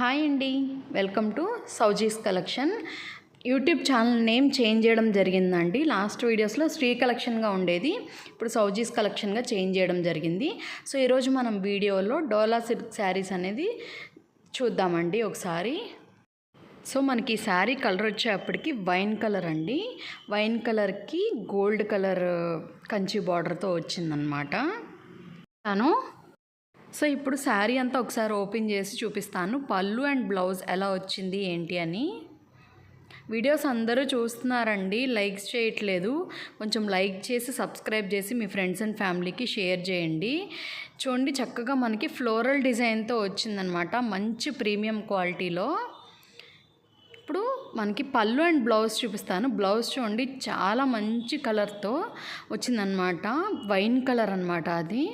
Hi అండి, welcome to Souji's collection. YouTube channel name change చేయడం జరిగిందండి. లాస్ట్ వీడియోస్లో శ్రీ కలెక్షన్గా ఉండేది, ఇప్పుడు సౌజీస్ కలెక్షన్గా చేంజ్ చేయడం జరిగింది. సో ఈరోజు మనం వీడియోలో డోలా సిల్క్ శారీస్ అనేది చూద్దామండి ఒకసారి. సో మనకి శారీ కలర్ వచ్చేప్పటికి వైన్ కలర్ అండి. వైన్ కలర్కి గోల్డ్ కలర్ కంచి బార్డర్తో వచ్చిందనమాట. సో ఇప్పుడు శారీ అంతా ఒకసారి ఓపెన్ చేసి చూపిస్తాను, పళ్ళు అండ్ బ్లౌజ్ ఎలా వచ్చింది ఏంటి అని. వీడియోస్ అందరూ చూస్తున్నారండి, లైక్స్ చేయట్లేదు. కొంచెం లైక్ చేసి సబ్స్క్రైబ్ చేసి మీ ఫ్రెండ్స్ అండ్ ఫ్యామిలీకి షేర్ చేయండి. చూడండి, చక్కగా మనకి ఫ్లోరల్ డిజైన్తో వచ్చిందనమాట, మంచి ప్రీమియం క్వాలిటీలో. ఇప్పుడు మనకి పళ్ళు అండ్ బ్లౌజ్ చూపిస్తాను. బ్లౌజ్ చూడండి, చాలా మంచి కలర్తో వచ్చిందనమాట, వైన్ కలర్ అనమాట అది.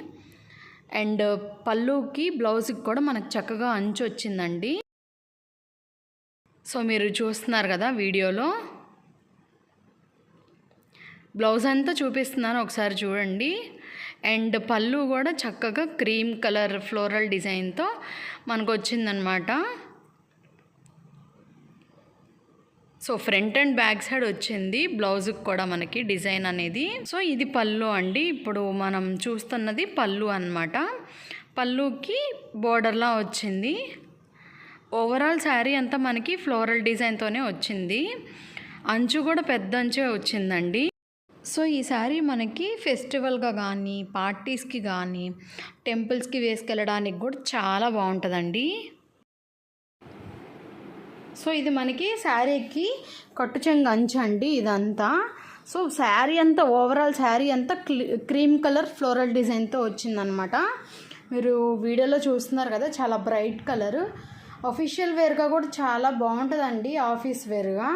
అండ్ పళ్ళుకి బ్లౌజ్కి కూడా మనకు చక్కగా అంచు వచ్చిందండి. సో మీరు చూస్తున్నారు కదా వీడియోలో, బ్లౌజ్ అంతా చూపిస్తున్నాను, ఒకసారి చూడండి. అండ్ పళ్ళు కూడా చక్కగా క్రీమ్ కలర్ ఫ్లోరల్ డిజైన్తో మనకు వచ్చిందనమాట. So front and back side వచ్చింది బ్లౌజ్కి కూడా మనకి డిజైన్ అనేది. సో ఇది పళ్ళు అండి, ఇప్పుడు మనం చూస్తున్నది పళ్ళు అన్నమాట. పళ్ళుకి బోర్డర్లా వచ్చింది. ఓవరాల్ శారీ అంతా మనకి ఫ్లోరల్ డిజైన్తోనే వచ్చింది. అంచు కూడా పెద్ద అంచే వచ్చిందండి. సో ఈ శారీ మనకి ఫెస్టివల్గా కానీ, పార్టీస్కి కానీ, టెంపుల్స్కి వేసుకెళ్ళడానికి కూడా చాలా బాగుంటుందండి. సో ఇది మనకి శారీకి కట్టుచెంగు అంచు అండి ఇదంతా. సో శారీ అంతా ఓవరాల్ శారీ అంతా క్రీమ్ కలర్ ఫ్లోరల్ డిజైన్తో వచ్చిందనమాట. మీరు వీడియోలో చూస్తున్నారు కదా, చాలా బ్రైట్ కలర్. అఫీషియల్ వేర్గా కూడా చాలా బాగుంటుందండి, ఆఫీస్ వేర్గా.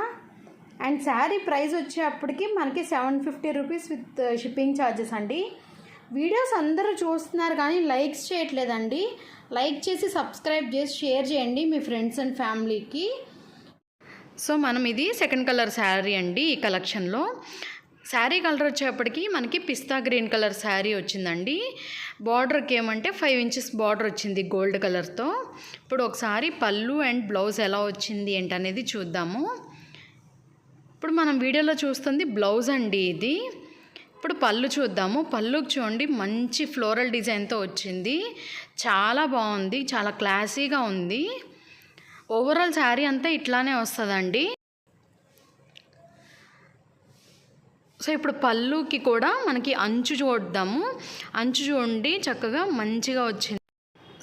అండ్ శారీ ప్రైస్ వచ్చేప్పటికి మనకి 750 రూపీస్ విత్ షిప్పింగ్ ఛార్జెస్ అండి. వీడియోస్ అందరూ చూస్తున్నారు కానీ లైక్స్ చేయట్లేదండి. లైక్ చేసి సబ్స్క్రైబ్ చేసి షేర్ చేయండి మీ ఫ్రెండ్స్ అండ్ ఫ్యామిలీకి. సో మనం ఇది సెకండ్ కలర్ శారీ అండి. ఈ కలెక్షన్లో శారీ కలర్ వచ్చేప్పటికి మనకి పిస్తా గ్రీన్ కలర్ శారీ వచ్చిందండి. బార్డర్కి ఏమంటే 5 ఇంచెస్ బార్డర్ వచ్చింది గోల్డ్ కలర్తో. ఇప్పుడు ఒకసారి పళ్ళు అండ్ బ్లౌజ్ ఎలా వచ్చింది ఏంటనేది చూద్దాము. ఇప్పుడు మనం వీడియోలో చూస్తుంది బ్లౌజ్ అండి ఇది. ఇప్పుడు పళ్ళు చూద్దాము. పళ్ళుకి చూడండి, మంచి ఫ్లోరల్ డిజైన్తో వచ్చింది, చాలా బాగుంది, చాలా క్లాసీగా ఉంది. ఓవరాల్ శారీ అంతా ఇట్లానే వస్తుందండి. సో ఇప్పుడు పళ్ళుకి కూడా మనకి అంచు చూద్దాము. అంచు చూడండి, చక్కగా మంచిగా వచ్చింది.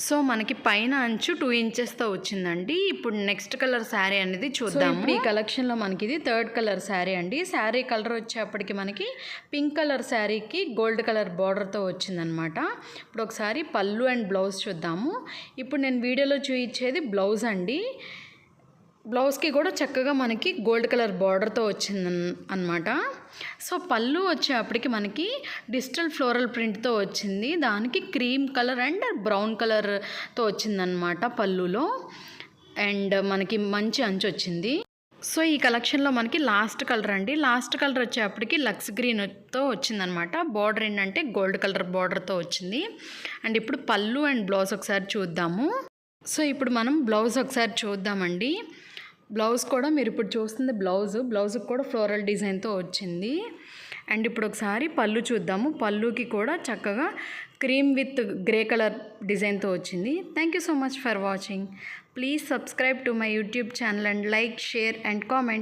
సో మనకి పైన అంచు 2 ఇంచెస్తో వచ్చిందండి. ఇప్పుడు నెక్స్ట్ కలర్ శారీ అనేది చూద్దాము. ఇప్పుడు ఈ కలెక్షన్లో మనకి ఇది థర్డ్ కలర్ శారీ అండి. శారీ కలర్ వచ్చేప్పటికి మనకి పింక్ కలర్ శారీకి గోల్డ్ కలర్ బార్డర్తో వచ్చిందనమాట. ఇప్పుడు ఒకసారి పళ్ళు అండ్ బ్లౌజ్ చూద్దాము. ఇప్పుడు నేను వీడియోలో చూపించేది బ్లౌజ్ అండి. బ్లౌజ్కి కూడా చక్కగా మనకి గోల్డ్ కలర్ బార్డర్తో వచ్చింది అనమాట. సో పళ్ళు వచ్చేప్పటికి మనకి డిజిటల్ ఫ్లోరల్ ప్రింట్తో వచ్చింది, దానికి క్రీమ్ కలర్ అండ్ బ్రౌన్ కలర్తో వచ్చిందనమాట పళ్ళులో. అండ్ మనకి మంచి అంచు వచ్చింది. సో ఈ కలెక్షన్లో మనకి లాస్ట్ కలర్ అండి. లాస్ట్ కలర్ వచ్చేప్పటికి లక్స్ గ్రీన్తో వచ్చిందనమాట. బార్డర్ ఏంటంటే గోల్డ్ కలర్ బార్డర్తో వచ్చింది. అండ్ ఇప్పుడు పళ్ళు అండ్ బ్లౌజ్ ఒకసారి చూద్దాము. సో ఇప్పుడు మనం బ్లౌజ్ ఒకసారి చూద్దామండి. బ్లౌజ్ కూడా మీరు ఇప్పుడు చూస్తుంది బ్లౌజ్కి కూడా ఫ్లోరల్ డిజైన్తో వచ్చింది. అండ్ ఇప్పుడు ఒకసారి పళ్ళు చూద్దాము. పళ్ళుకి కూడా చక్కగా క్రీమ్ విత్ గ్రే కలర్ డిజైన్తో వచ్చింది. Thank you so much for watching. Please subscribe to my YouTube channel and like, share and comment.